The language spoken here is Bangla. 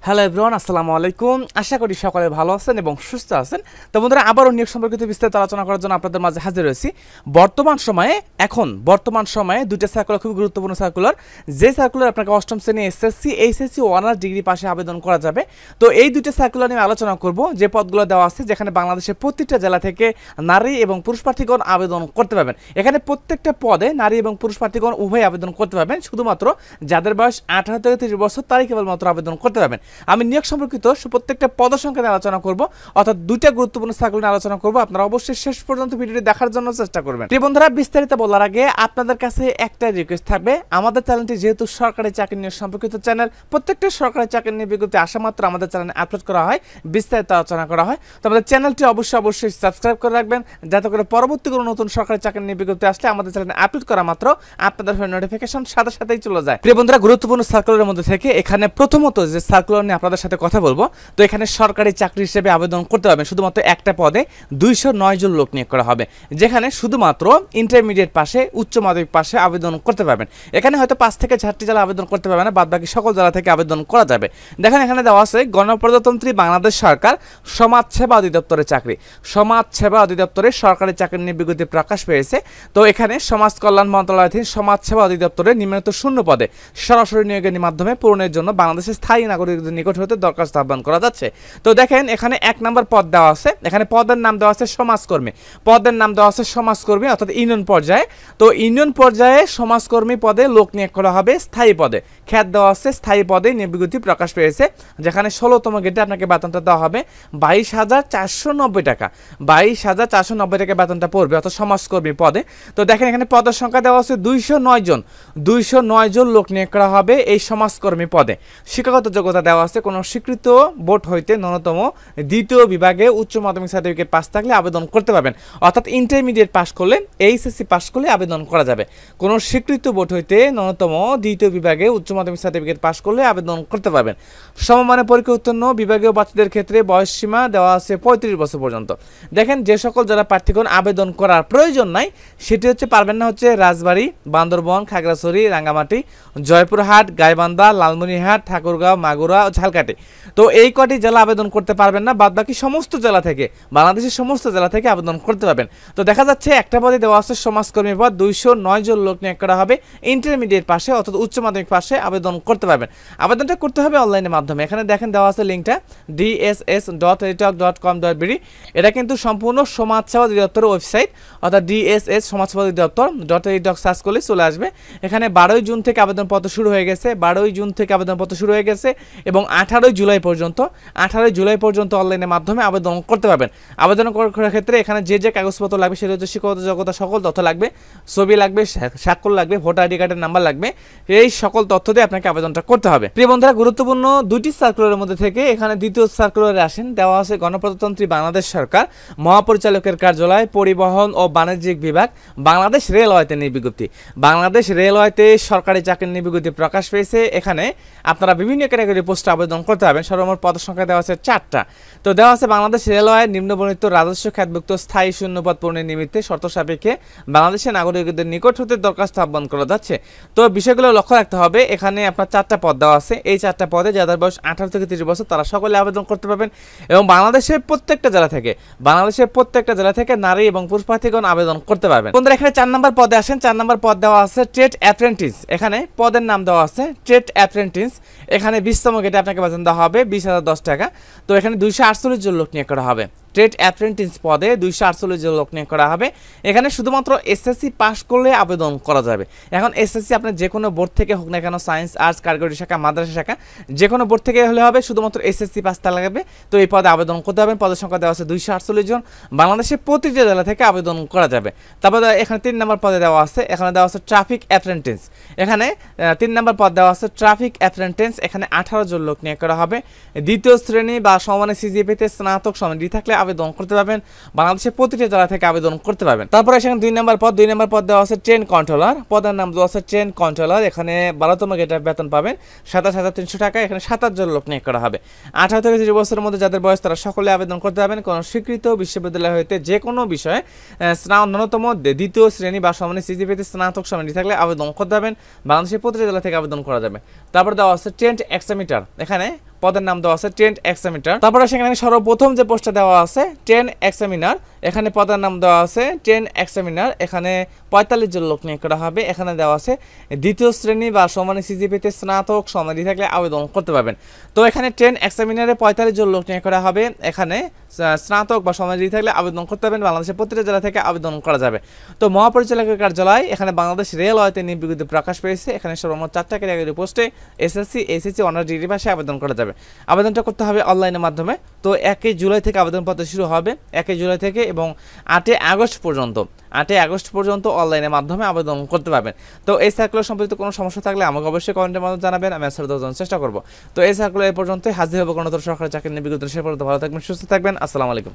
হ্যালো এভরিওয়ান, আসসালামু আলাইকুম। আশা করি সকলে ভালো আছেন এবং সুস্থ আছেন। তো বন্ধুরা, আবারও নিয়োগ সম্পর্কিত বিস্তারিত আলোচনা করার জন্য আপনাদের মাঝে হাজির হয়েছি। বর্তমান সময়ে দুইটা সার্কুলার খুবই গুরুত্বপূর্ণ সার্কুলার, যে সার্কুলার আপনাকে অষ্টম শ্রেণী এসএসসি, এইচএসসি অনার্স ডিগ্রি পাশে আবেদন করা যাবে। তো এই দুইটা সার্কুলার নিয়ে আলোচনা করব, যে পদগুলো দেওয়া আছে, যেখানে বাংলাদেশের প্রত্যেকটা জেলা থেকে নারী এবং পুরুষ প্রার্থীগণ আবেদন করতে পারবেন। এখানে প্রত্যেকটা পদে নারী এবং পুরুষ প্রার্থীগণ উভয় আবেদন করতে পারবেন। শুধুমাত্র যাদের বয়স 18 থেকে 30 বছর তারই কেবলমাত্র আবেদন করতে পারবেন। আমি নিয়োগ সম্পর্কিত প্রত্যেকটা পদ সংখ্যা নিয়ে আলোচনা করব, অর্থাৎ দুইটা গুরুত্বপূর্ণ সার্কুলার নিয়ে আলোচনা করব। আপনারা অবশ্যই শেষ পর্যন্ত ভিডিওটি দেখার জন্য চেষ্টা করবেন। প্রিয় বন্ধুরা, বিস্তারিত বলার আগে আপনাদের কাছে একটা রিকোয়েস্ট থাকবে। আমাদের চ্যানেলটি যেহেতু সরকারি চাকরি নিয়োগ সম্পর্কিত চ্যানেল, প্রত্যেকটা সরকারি চাকরি নিয়ে বিজ্ঞপ্তি আসা মাত্র আমাদের চ্যানেলে আপলোড করা হয়, বিস্তারিত আলোচনা করা হয়। তো আমাদের চ্যানেলটি অবশ্যই সাবস্ক্রাইব করে রাখবেন, যাতে করে পরবর্তী কোনো নতুন সরকারি চাকরি নিয়ে বিজ্ঞপ্তি আসলে আমাদের চ্যানেলে আপলোড করা মাত্র আপনাদের নোটিফিকেশন সাথেই চলে যায়। প্রিয় বন্ধুরা, গুরুত্বপূর্ণ সার্কুলারের মধ্যে থেকে এখানে প্রথমত যে সার্কুলার নিয়ে আপনাদের সাথে কথা বলবো, তো এখানে সরকারি চাকরি হিসেবে আবেদন করতে পারবেন শুধুমাত্র একটা পদে 209 জন লোক নিয়োগ করা হবে, যেখানে শুধুমাত্র ইন্টারমিডিয়েট পাশে, উচ্চ মাধ্যমিক পাশে আবেদন করতে পারবেন। এখানে হয়তো 5 থেকে 4টি জেলা আবেদন করতে পারবে না, বাদ বাকি সকল জেলা থেকে আবেদন করা যাবে। দেখেন, এখানে দেওয়া আছে গণপ্রজাতন্ত্রী বাংলাদেশ সরকার সমাজসেবা অধিদপ্তরের চাকরি। সমাজসেবা অধিদপ্তরের সরকারি চাকরি নিয়ে বিজ্ঞপ্তি প্রকাশ পেয়েছে। তো এখানে সমাজ কল্যাণ মন্ত্রণালয়াধীন সমাজসেবা অধিদপ্তরে নিম্নলিখিত শূন্য পদে সরাসরি নিয়োগের মাধ্যমে পূরণের জন্য বাংলাদেশের স্থায়ী নাগরিকদের নিকট হতে দরখাস্ত আহ্বান করা যাচ্ছে। তো দেখেন, এখানে 1 নম্বর পদ দেওয়া আছে। এখানে পদের নাম দেওয়া আছে সমাজকর্মী। পদের নাম দেওয়া আছে সমাজকর্মী, অর্থাৎ ইউনিয়ন পর্যায়ে। তো ইউনিয়ন পর্যায়ে সমাজকর্মী পদে লোক নিয়োগ করা হবে স্থায়ী পদে। খ্যাত দেওয়া আছে স্থায়ী পদে নিয়োগ বিজ্ঞপ্তি প্রকাশ পেয়েছে, যেখানে 16তম গেটে আপনাকে বেতনটা দেওয়া হবে 22,490 টাকা। 22,490 টাকা বেতনটা পড়বে, অর্থাৎ সমাজকর্মী পদে। তো দেখেন, এখানে পদের সংখ্যা দেওয়া আছে 209 জন। 209 জন লোক নিয়োগ করা হবে এই সমাজকর্মী পদে। শিক্ষাগত যোগ্যতা দেওয়া আছে কোনো স্বীকৃত বোর্ড হইতে ন্যূনতম দ্বিতীয় বিভাগে উচ্চ মাধ্যমিক সার্টিফিকেট পাস থাকলে আবেদন করতে পারবেন, অর্থাৎ ইন্টারমিডিয়েট পাস করলে, এইচএসসি পাস করলে আবেদন করা যাবে। কোনো স্বীকৃত বোর্ড হইতে ন্যূনতম দ্বিতীয় বিভাগে উচ্চ মাধ্যমিক সার্টিফিকেট পাস করলে আবেদন করতে পারবেন। সমমানের পরীক্ষা উত্তীর্ণ বিভাগীয় প্রার্থীদের ক্ষেত্রে বয়স সীমা দেওয়া আছে 35 বছর পর্যন্ত। দেখেন, যে সকল যারা প্রার্থীগণ আবেদন করার প্রয়োজন নাই, সেটি হচ্ছে পারবেন না হচ্ছে রাজবাড়ী, বান্দরবন, খাগড়াছড়ি, রাঙ্গামাটি, জয়পুরহাট, গাইবান্ধা, লালমনিরহাট, ঠাকুরগাঁও, মাগুরা ও ঝালকাঠি। তো এই কটি জেলা আবেদন করতে পারবেন না, বাদ বাকি সমস্ত জেলা থেকে, বাংলাদেশের সমস্ত জেলা থেকে আবেদন করতে পারবেন। তো দেখা যাচ্ছে একটা পদে দেওয়া আছে সমাজকর্মী পদ, 209 জন লোক নিয়োগ করা হবে ইন্টারমিডিয়েট পাশে, অর্থাৎ উচ্চ মাধ্যমিক পাশে আবেদন করতে পারবেন। আবেদনটা করতে হবে অনলাইনের মাধ্যমে। এখানে দেখেন দেওয়া আছে লিঙ্কটা dss.editalk.com.bd। এটা কিন্তু সম্পূর্ণ সমাজসেবা অধিদপ্তরের ওয়েবসাইট, অর্থাৎ DSS সমাজসেবা অধিদপ্তর .editalk সার্চ করলে চলে আসবে। এখানে 12 জুন থেকে আবেদনপত্র শুরু হয়ে গেছে, 12 জুন থেকে আবেদনপত্র শুরু হয়ে গেছে এবং 18 জুলাই পর্যন্ত অনলাইনের মাধ্যমে আবেদন করতে পারবেন। আবেদন করার ক্ষেত্রে এখানে যে কাগজপত্র লাগবে, সেটা হচ্ছে শিক্ষাগত যোগ্যতা সকল তথ্য লাগবে, ছবি লাগবে, স্বাক্ষর লাগবে, ভোটার আইডি কার্ডের নাম্বার লাগবে। এই সকল তথ্য দিয়ে আপনাকে আবেদনটা করতে হবে। প্রিয় বন্ধুরা, গুরুত্বপূর্ণ দুটি সার্কুলারের মধ্যে থেকে এখানে দ্বিতীয় সার্কুলারে আসেন। দেওয়া আছে গণপ্রজাতন্ত্রী বাংলাদেশ সরকার মহাপরিচালকের কার্যালয়, পরিবহন ও বাণিজ্যিক বিভাগ, বাংলাদেশ রেলওয়েতে নিয়োগ বিজ্ঞপ্তি। বাংলাদেশ রেলওয়েতে সরকারি চাকরি নিয়োগ বিজ্ঞপ্তি প্রকাশ পেয়েছে। এখানে আপনারা বিভিন্ন ক্যাটাগরি পোস্টে আবেদন করতে পারবেন। সর্বমোট পদ সংখ্যা দেওয়া আছে 4টা। তো দেওয়া আছে বাংলাদেশ রেলওয়ে নিম্নবর্ণিত রাজস্ব খাতভুক্ত স্থায়ী শূন্যপদ পূরণের নিমিত্তে শর্ত সাপেক্ষে বাংলাদেশের নাগরিকদের নিকট হতে দরখাস্ত আহ্বান করা যাচ্ছে। তো বিষয়গুলো লক্ষ্য রাখতে হবে। এখানে আপনার 4টা পদ দেওয়া আছে। এই 4টা পদে যাদের বয়স 18 থেকে 30 বছর তারা সকলে আবেদন করতে পারবেন এবং বাংলাদেশের প্রত্যেকটা জেলা থেকে নারী এবং পুরুষ প্রার্থীগণ আবেদন করতে পারবেন। বন্ধুরা, এখানে 4 নম্বর পদে আসেন। 4 নম্বর পদ দেওয়া আছে ট্রেড অ্যাপ্রেন্টিস। এখানে পদের নাম দেওয়া আছে ট্রেড অ্যাপ্রেন্টিস। এখানে 20তম গেটে আপনাকে বেতন দেওয়া হবে 20,010 টাকা। তো এখানে 248 জন লোক নিয়োগ করা হবে। ট্রেড অ্যাপ্রেন্টিস পদে 248 জন লোক নিয়োগ করা হবে। এখানে শুধুমাত্র এসএসসি পাস করলে আবেদন করা যাবে। এখন এসএসসি আপনার যে কোনো বোর্ড থেকে হোক না কেন, সায়েন্স, আর্টস, কারিগরি শাখা, মাদ্রাসা শাখা, যে কোনো বোর্ড থেকে হলে হবে, শুধুমাত্র এসএসসি পাস লাগবে। তো এই পদে আবেদন করতে হবে। পদের সংখ্যা দেওয়া আছে 248 জন। বাংলাদেশের প্রতিটি জেলা থেকে আবেদন করা যাবে। তারপর এখানে 3 নম্বর পদে দেওয়া আছে, এখানে দেওয়া আছে ট্রাফিক অ্যাপ্রেন্টিস। এখানে 3 নম্বর পদ দেওয়া আছে ট্রাফিক অ্যাপ্রেন্টিস। এখানে 18 জন লোক নিয়োগ করা হবে। দ্বিতীয় শ্রেণী বা সমানের সিজিপিএতে স্নাতক সমান থাকলে আবেদন করতে পারবেন। বাংলাদেশের প্রতিটি জেলা থেকে আবেদন করতে পারবেন। তারপরে এখানে 2 নম্বর পদ দেওয়া আছে ট্রেন কন্ট্রোলার। পদের নাম দেওয়া আছে ট্রেন কন্ট্রোলার। এখানে 12তম গেটে বেতন পাবেন 27,300 টাকা। এখানে 27 জন লোক নিয়োগ করা হবে। 18 থেকে 30 বছরের মধ্যে যাদের বয়স তারা সকলে আবেদন করতে পারবেন। কোনো স্বীকৃত বিশ্ববিদ্যালয় হইতে যে কোনো বিষয়ে ন্যূনতম দ্বিতীয় শ্রেণী বা সমানের সিজিপিএতে স্নাতক সমান থাকলে আবেদন করতে পারবেন। বাংলাদেশের প্রতিটি জেলা থেকে আবেদন করা যাবে। তারপর দেওয়া আছে ট্রেন এক্সামিটার। এখানে পদের নাম দেওয়া আছে ট্রেন্ড এক্সামিনার। তারপরে সেখানে সর্বপ্রথম যে পোস্টটা দেওয়া আছে ট্রেন্ড এক্সামিনার, এখানে পদের নাম দেওয়া আছে ট্রেন্ড এক্সামিনার, এখানে 45 জন লোক নিয়োগ করা হবে। এখানে দেওয়া আছে দ্বিতীয় শ্রেণী বা সমানের সিজিপিতে স্নাতক সমাধি থাকলে আবেদন করতে পারবেন। তো এখানে ট্রেন্ড এক্সামিনারে 45 জন লোক নিয়োগ করা হবে। এখানে স্নাতক বা সমাধি থাকলে আবেদন করতে পারবেন। বাংলাদেশের প্রতিটা জেলা থেকে আবেদন করা যাবে। তো মহাপরিচালকের কার্যালয় এখানে বাংলাদেশ রেলওয়েতে নিয়োগ বিজ্ঞপ্তি প্রকাশ পেয়েছে। এখানে সর্বমোট 4টা ক্যাটাগরি পোস্টে এসএসসি, এইচএসসি, অনার্স ডিগ্রি ভাষায় আবেদন করা যাবে। আবেদনটা করতে হবে অনলাইনের মাধ্যমে। তো 1 জুলাই থেকে আবেদনপত্র শুরু হবে, 1 জুলাই থেকে এবং 8 আগস্ট পর্যন্ত অনলাইনের মাধ্যমে আবেদন করতে পারবেন। তো এই সার্কুলার সম্পর্কিত কোনো সমস্যা থাকলে আমাকে অবশ্যই কমেন্টের মাধ্যমে জানাবেন, আমি আনসার দেওয়ার জন্য চেষ্টা করব। তো এই সার্কুলার এই পর্যন্তই, হাজির হবো কোনো সরকারি চাকরি নিয়ে বিজ্ঞপ্তি। সে পর্যন্ত ভালো থাকবেন, সুস্থ থাকবেন। আসসালামু আলাইকুম।